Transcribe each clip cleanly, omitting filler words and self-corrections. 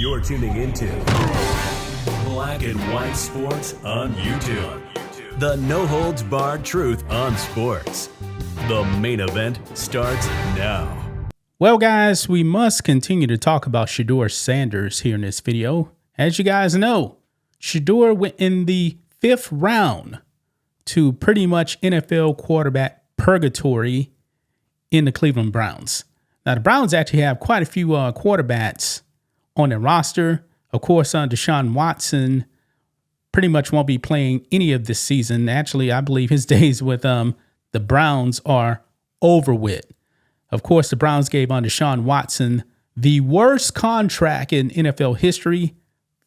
You're tuning into Black and White Sports on YouTube. The no-holds-barred truth on sports. The main event starts now. Well, guys, we must continue to talk about Shedeur Sanders here in this video. As you guys know, Shedeur went in the 5th round to pretty much NFL quarterback purgatory in the Cleveland Browns. Now, the Browns actually have quite a few quarterbacks on their roster. Of course, Deshaun Watson pretty much won't be playing any of this season. Actually, I believe his days with the Browns are over with. Of course, the Browns gave Deshaun Watson the worst contract in NFL history,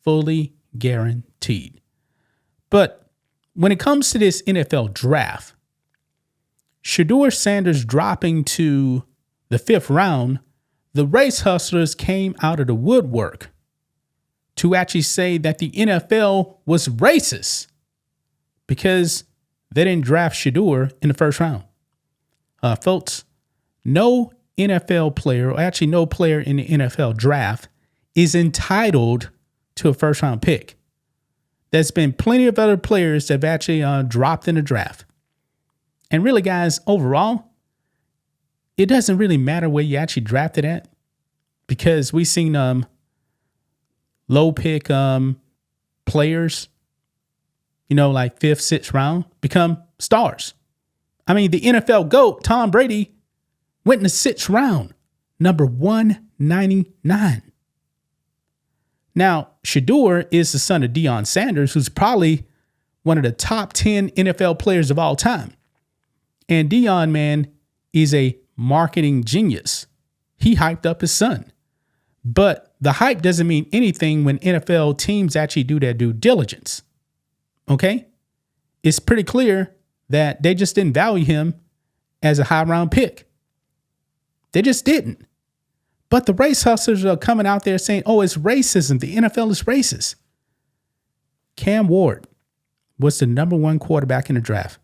fully guaranteed. But when it comes to this NFL draft, Shedeur Sanders dropping to the 5th round, the race hustlers came out of the woodwork to actually say that the NFL was racist because they didn't draft Shedeur in the 1st round. Folks, no NFL player, or actually no player in the NFL draft, is entitled to a 1st round pick. There's been plenty of other players that have actually dropped in the draft. And really, guys, overall, it doesn't really matter where you actually drafted at, because we've seen low pick players, like 5th, 6th round, become stars. I mean, the NFL GOAT, Tom Brady, went in the 6th round, number 199. Now, Shedeur is the son of Deion Sanders, who's probably one of the top 10 NFL players of all time. And Deion, man, is a marketing genius. He hyped up his son. But the hype doesn't mean anything when NFL teams actually do their due diligence. Okay? It's pretty clear that they just didn't value him as a high round pick. They just didn't. But the race hustlers are coming out there saying, oh, it's racism. The NFL is racist. Cam Ward was the number 1 quarterback in the draft.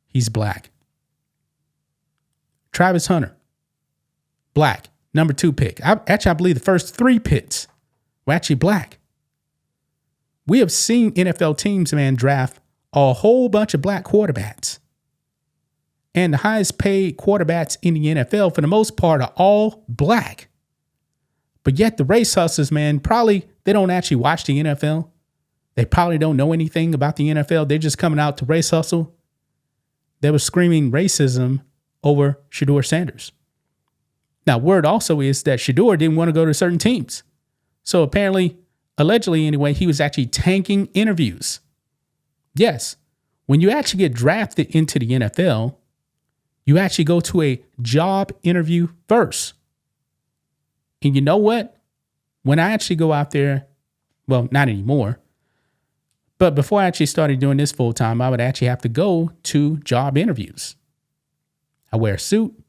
He's black. Travis Hunter, black, number 2 pick. I believe the first 3 picks were actually black. We have seen NFL teams, man, draft a whole bunch of black quarterbacks. And the highest paid quarterbacks in the NFL, for the most part, are all black. But yet the race hustlers, man, probably they don't actually watch the NFL. They probably don't know anything about the NFL. They're just coming out to race hustle. They were screaming racism over Shedeur Sanders. Now, word also is that Shedeur didn't want to go to certain teams. So apparently, allegedly anyway, he was actually tanking interviews. Yes, when you actually get drafted into the NFL, you actually go to a job interview first. And you know what? When I actually go out there, well, not anymore, but before I actually started doing this full time, I would actually have to go to job interviews. I wear a suit,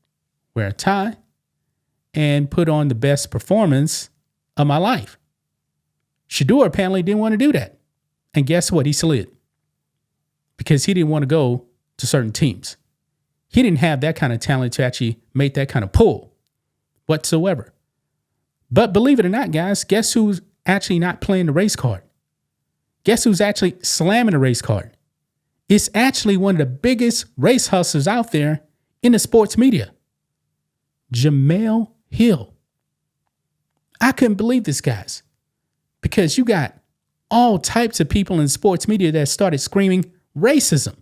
wear a tie, and put on the best performance of my life. Shedeur apparently didn't want to do that. And guess what? He slid. Because he didn't want to go to certain teams. He didn't have that kind of talent to actually make that kind of pull whatsoever. But believe it or not, guys, guess who's actually not playing the race card? Guess who's actually slamming the race card? It's actually one of the biggest race hustlers out there in the sports media. Jemele Hill. I couldn't believe this, guys, because you got all types of people in sports media that started screaming racism.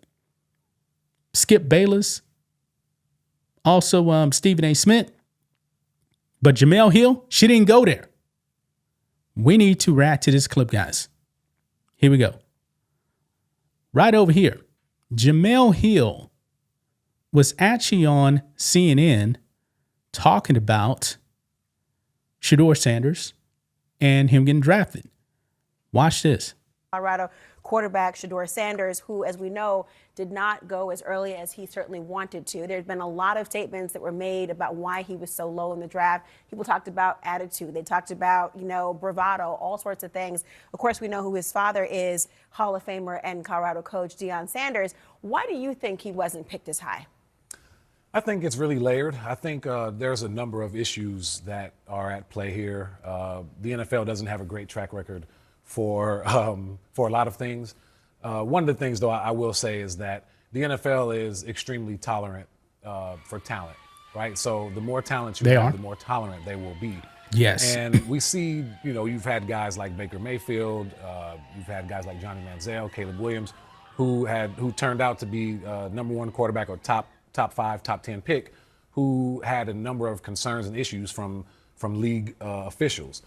Skip Bayless, also Stephen A. Smith. But Jemele Hill, she didn't go there. We need to react to this clip, guys. Here we go. Right over here, Jemele Hill was actually on CNN talking about Shedeur Sanders and him getting drafted. Watch this. Colorado quarterback Shedeur Sanders, who, as we know, did not go as early as he certainly wanted to. There's been a lot of statements that were made about why he was so low in the draft. People talked about attitude. They talked about, bravado, all sorts of things. Of course, we know who his father is, Hall of Famer and Colorado coach Deion Sanders. Why do you think he wasn't picked as high? I think it's really layered. I think there's a number of issues that are at play here. The NFL doesn't have a great track record for a lot of things. One of the things, though, I will say is that the NFL is extremely tolerant for talent, right? So the more talent you have, the more tolerant they will be. Yes. And we see, you've had guys like Baker Mayfield, you've had guys like Johnny Manziel, Caleb Williams, who turned out to be number one quarterback or top 5, top 10 pick, who had a number of concerns and issues from league officials.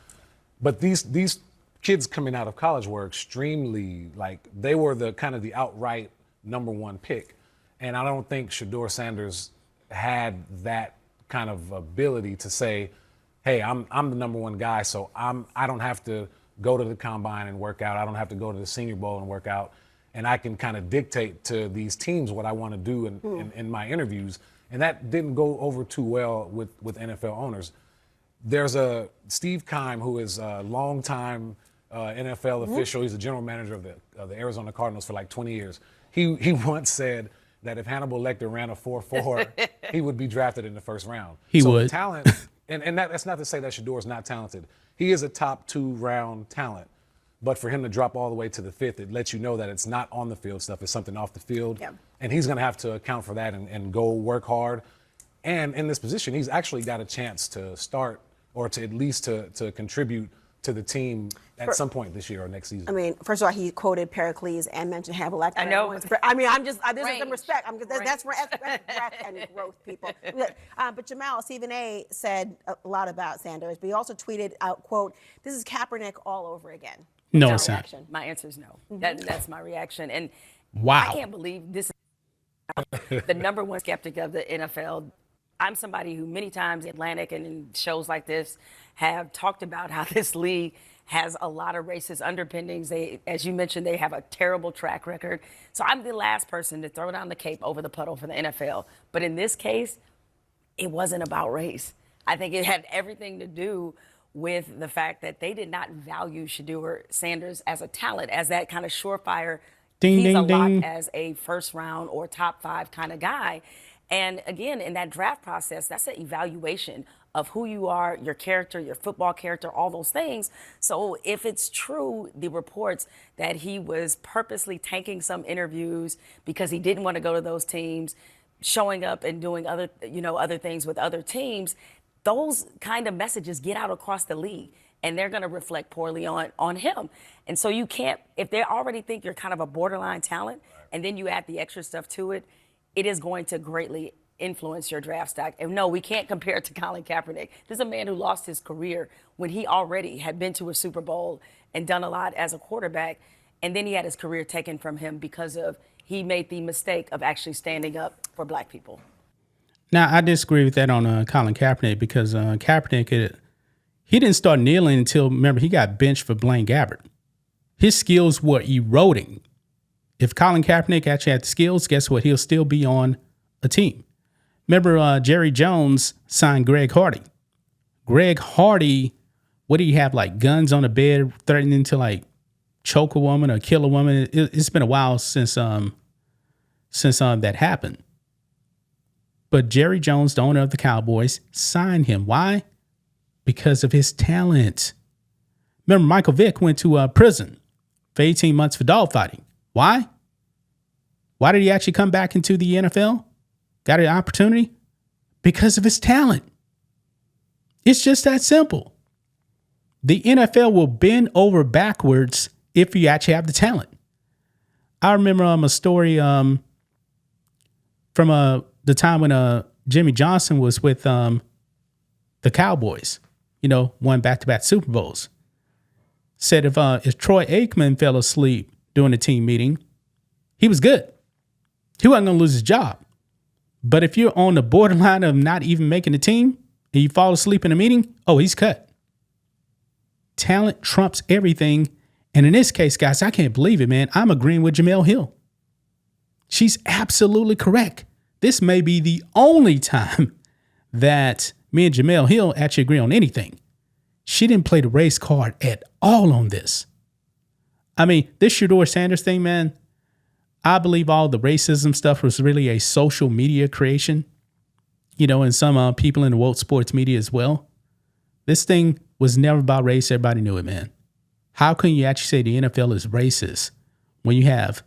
But these kids coming out of college were extremely, they were the outright number one pick. And I don't think Shedeur Sanders had that kind of ability to say, hey, I'm the number one guy, so I don't have to go to the combine and work out. I don't have to go to the Senior Bowl and work out. And I can kind of dictate to these teams what I want to do in my interviews. And that didn't go over too well with NFL owners. There's a Steve Keim, who is a longtime NFL official. He's the general manager of the Arizona Cardinals for like 20 years. He once said that if Hannibal Lecter ran a 4.4, he would be drafted in the first round. He would. Talent, and that's not to say that Shedeur is not talented. He is a top 2-round talent. But for him to drop all the way to the 5th, it lets you know that it's not on the field stuff. It's something off the field. Yeah. And he's going to have to account for that and go work hard. And in this position, he's actually got a chance to start or to at least to contribute to the team at some point this year or next season. I mean, first of all, he quoted Pericles and mentioned Hannibal Lecter. I know. There's some respect. That's breadth and growth, people. But Jemele, Stephen A. said a lot about Sanders, but he also tweeted out, quote, "This is Kaepernick all over again." No, it's not. My answer is no. That's my reaction. And wow. I can't believe this is the number one skeptic of the NFL. I'm somebody who many times Atlantic and in shows like this have talked about how this league has a lot of racist underpinnings. They, as you mentioned, they have a terrible track record. So I'm the last person to throw down the cape over the puddle for the NFL. But in this case, it wasn't about race. I think it had everything to do with the fact that they did not value Shedeur Sanders as a talent, as that kind of surefire. He's a lock as a first round or top 5 kind of guy. And again, in that draft process, that's an evaluation of who you are, your character, your football character, all those things. So if it's true, the reports that he was purposely tanking some interviews because he didn't want to go to those teams, showing up and doing other things with other teams, those kind of messages get out across the league, and they're going to reflect poorly on him. And so you can't, if they already think you're kind of a borderline talent, and then you add the extra stuff to it, it is going to greatly influence your draft stock. And no, we can't compare it to Colin Kaepernick. This is a man who lost his career when he already had been to a Super Bowl and done a lot as a quarterback, and then he had his career taken from him because of he made the mistake of actually standing up for black people. Now, I disagree with that on Colin Kaepernick because Kaepernick, he didn't start kneeling until, remember, he got benched for Blaine Gabbert. His skills were eroding. If Colin Kaepernick actually had the skills, guess what? He'll still be on a team. Remember, Jerry Jones signed Greg Hardy. Greg Hardy, what do you have, like guns on the bed, threatening to choke a woman or kill a woman? It's been a while since that happened. But Jerry Jones, the owner of the Cowboys, signed him. Why? Because of his talent. Remember, Michael Vick went to prison for 18 months for dogfighting. Why? Why did he actually come back into the NFL? Got an opportunity? Because of his talent. It's just that simple. The NFL will bend over backwards if you actually have the talent. I remember a story from the time when Jimmy Johnson was with the Cowboys, won back-to-back Super Bowls. Said if Troy Aikman fell asleep during a team meeting, he was good. He wasn't going to lose his job. But if you're on the borderline of not even making the team and you fall asleep in a meeting, he's cut. Talent trumps everything. And in this case, guys, I can't believe it, man. I'm agreeing with Jemele Hill. She's absolutely correct. This may be the only time that me and Jemele Hill actually agree on anything. She didn't play the race card at all on this. I mean, this Shedeur Sanders thing, man, I believe all the racism stuff was really a social media creation. and some people in the woke sports media as well. This thing was never about race. Everybody knew it, man. How can you actually say the NFL is racist when you have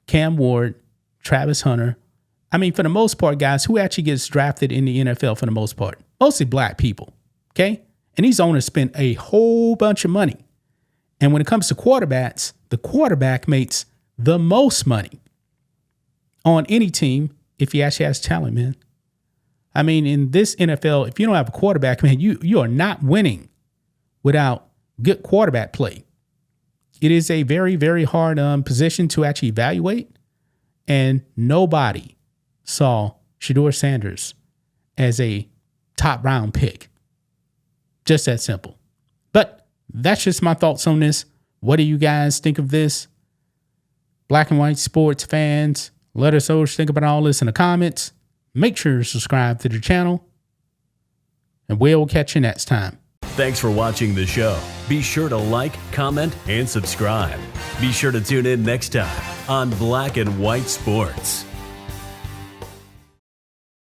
Cam Ward, Travis Hunter? I mean, for the most part, guys, who actually gets drafted in the NFL for the most part? Mostly black people, okay? And these owners spend a whole bunch of money. And when it comes to quarterbacks, the quarterback makes the most money on any team if he actually has talent, man. I mean, in this NFL, if you don't have a quarterback, man, you are not winning without good quarterback play. It is a very, very hard position to actually evaluate. And nobody saw Shedeur Sanders as a top round pick. Just that simple. But that's just my thoughts on this. What do you guys think of this? Black and white sports fans, let us know what you think about all this in the comments. Make sure to subscribe to the channel. And we'll catch you next time. Thanks for watching the show. Be sure to like, comment, and subscribe. Be sure to tune in next time on Black and White Sports.